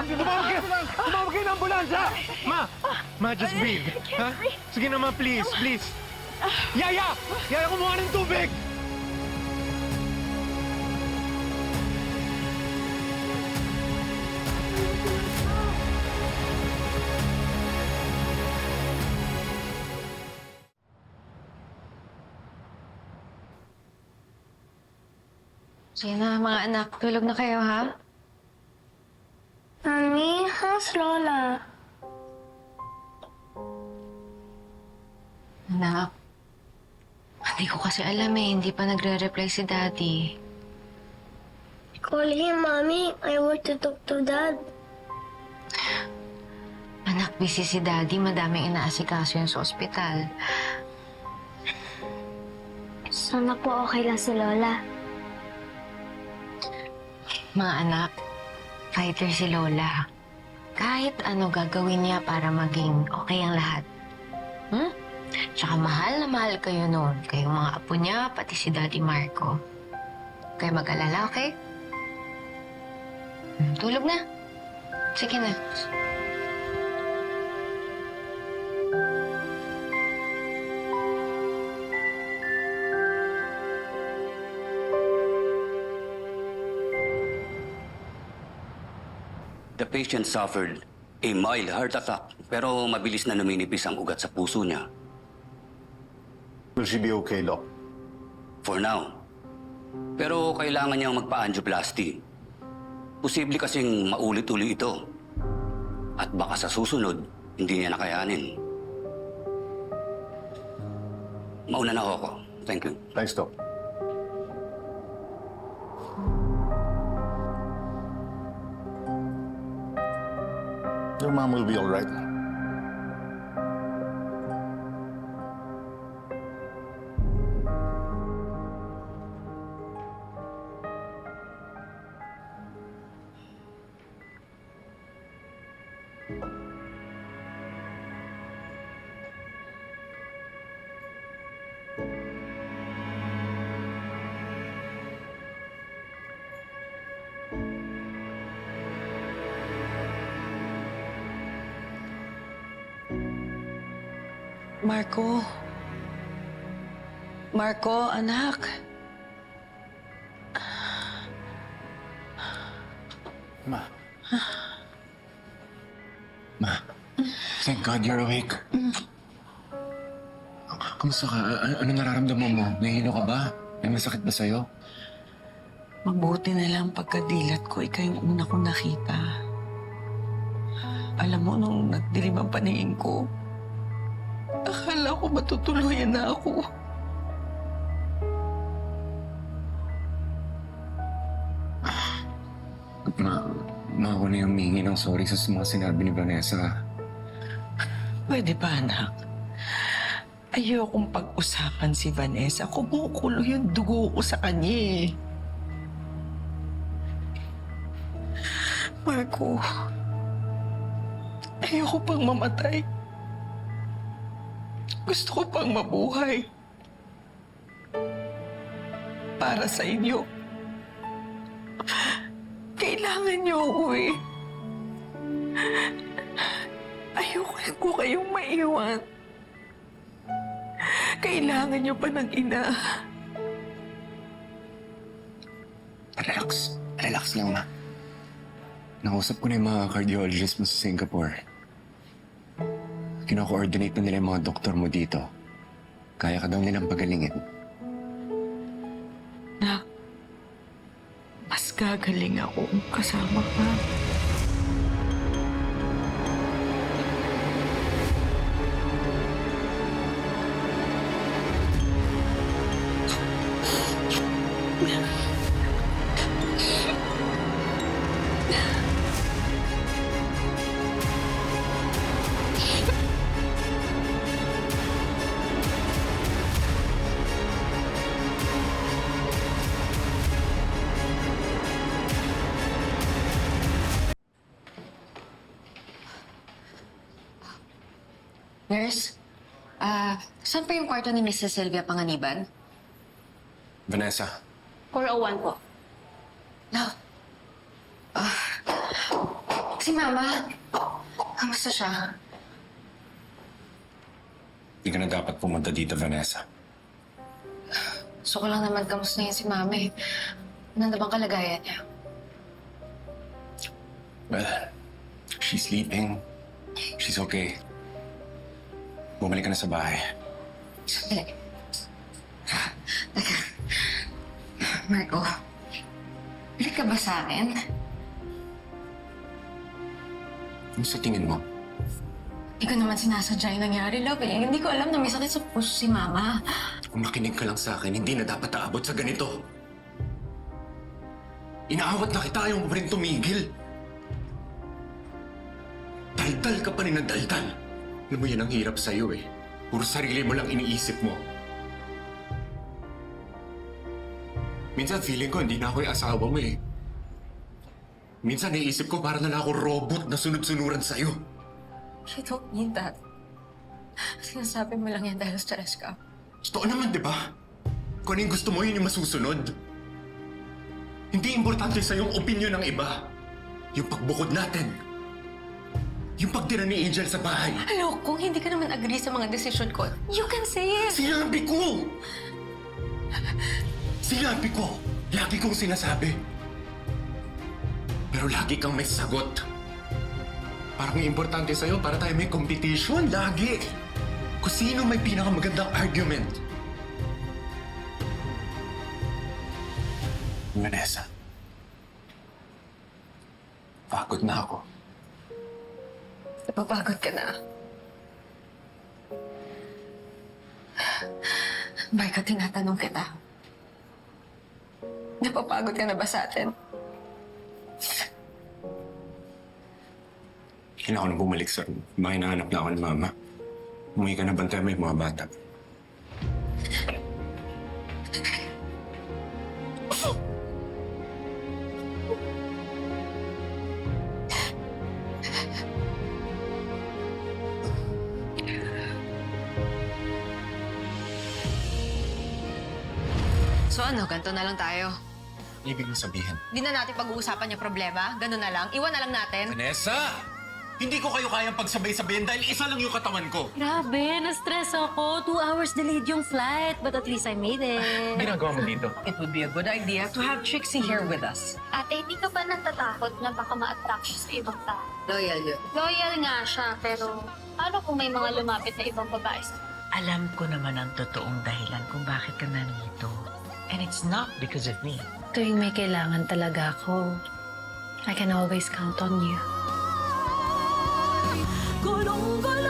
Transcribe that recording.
Tumawag kayo ng ambulansya! Ma, just breathe. Ha? Sige naman, please, please. Yaya! Yaya, kumuha ng tubig! Sige na, mga anak. Tulog na kayo, ha? Mami, how's Lola? Anak, hindi ko kasi alam eh. Hindi pa nagre-reply si Daddy. Call him, Mommy. I want to talk to Dad. Anak, busy si Daddy. Madaming inaasikaso yun sa ospital. Sana po okay lang si Lola. Mga anak, fighter si Lola. Kahit ano gagawin niya para maging okay ang lahat. Tsaka mahal na mahal kayo noon. Kayong mga apo niya, pati si Daddy Marco. Kayo mag-alala, okay? Tulog na. Sige na. The patient suffered a mild heart attack pero mabilis na numinipis ang ugat sa puso niya. Will she be okay, Doc? For now. Pero kailangan niyang magpa-angioplasty. Posible kasing maulit-uli ito. At baka sa susunod, hindi niya nakayanin. Mauna na ako. Thank you. Thanks, Doc. Your mom will be all right. Marco. Marco, anak. Ma. Ma. Thank God you're awake. Kamusta ka? Ano nararamdaman mo? Nahihilo ka ba? May masakit ba sa'yo? Mabuti na lang pagkadilat ko, ikaw yung una kong nakita. Alam mo, nung nagdilim ang paningin ko, akala ko matutuluyan na ako. Ma, ako na yung humingi ng sorry sa mga sinabi ni Vanessa. Pwede ba, anak? Ayokong pag-usapan si Vanessa. Kumukulo yung dugo ko sa kanya eh. Marco, ayoko pang mamatay. Gusto ko pang mabuhay. Para sa inyo. Kailangan niyo ako eh. Ayoko ko kayong maiwan. Kailangan niyo pa ng ina. Relax. Relax lang, ma. Nakausap ko na yung mga cardiologist mo sa Singapore. Kino-coordinate na nila yung mga doktor mo dito. Kaya ka daw nilang pagalingin. Nak, mas gagaling ako kasama ka. Nurse, saan pa yung kwarto ni Mrs. Sylvia Panganiban? Vanessa, 401 po. No. Si Mama, kamusta siya? Hindi ka na dapat pumunta dito, Vanessa. Gusto ko lang naman kamusta niya si Mami. Ano na bang kalagayan niya? Well, she's sleeping. She's okay. Bumalik ka na sa bahay. Sandali. Teka. Marco, balik ka ba sa akin? Ano sa tingin mo? Hindi ko naman sinasadya yung nangyari, love. Hindi ko alam na may sakit sa puso si Mama. Kung makinig ka lang sa akin, hindi na dapat aabot sa ganito. Inaawat na kita, ayaw mo pa rin tumigil. Daldal ka pa rin ng daldal. Alam mo, yan ang hirap sa'yo eh. Puro sarili mo lang iniisip mo. Minsan feeling ko hindi na ako yung asawa mo eh. Minsan naisip ko para na lang ako robot na sunod-sunuran sa'yo. You don't mean that. Sinasabi mo lang yan dahil stress ka. Totoo naman, di ba? Kung ano yung gusto mo, yun yung masusunod. Hindi importante sa yung opinion ng iba. Yung pagbukod natin. Yung pagtira ni Angel sa bahay. Hello, kung hindi ka naman agree sa mga decision ko, you can say it. Sinabi ko! Sinabi ko! Lagi kong sinasabi. Pero lagi kang may sagot. Parang importante sa'yo para tayo may competition lagi. Kung sino may pinakamagandang argument. Vanessa. Pagod na ako. Napapagod ka na. Marco, tinatanong kita. Napapagod ka na ba sa atin? Kailangan ko na bumalik sa bahay na anak na ako ni Mama. Umuwi ka na bantay mo yung mga bata. So ano, ganito na lang tayo. Ibig mo sabihin? Hindi na natin pag-uusapan yung problema. Ganun na lang. Iwan na lang natin. Vanessa! Hindi ko kayo kayang pagsabay-sabayin dahil isa lang yung katawan ko. Grabe, na-stress ako. 2 hours delayed yung flight, but at least I made it. Ginagawa mo dito? It would be a good idea to have Trixie here with us. Ate, hindi ka ba natatakot na baka ma-attract siya sa ibang tao? Loyal yun. Loyal nga siya, pero paano kung may mga lumapit na ibang babae sa Alam ko naman ang totoong dahilan kung bakit ka nandito. And it's not because of me. Tuwing may kailangan talaga ako, I can always count on you. Gulong-gulong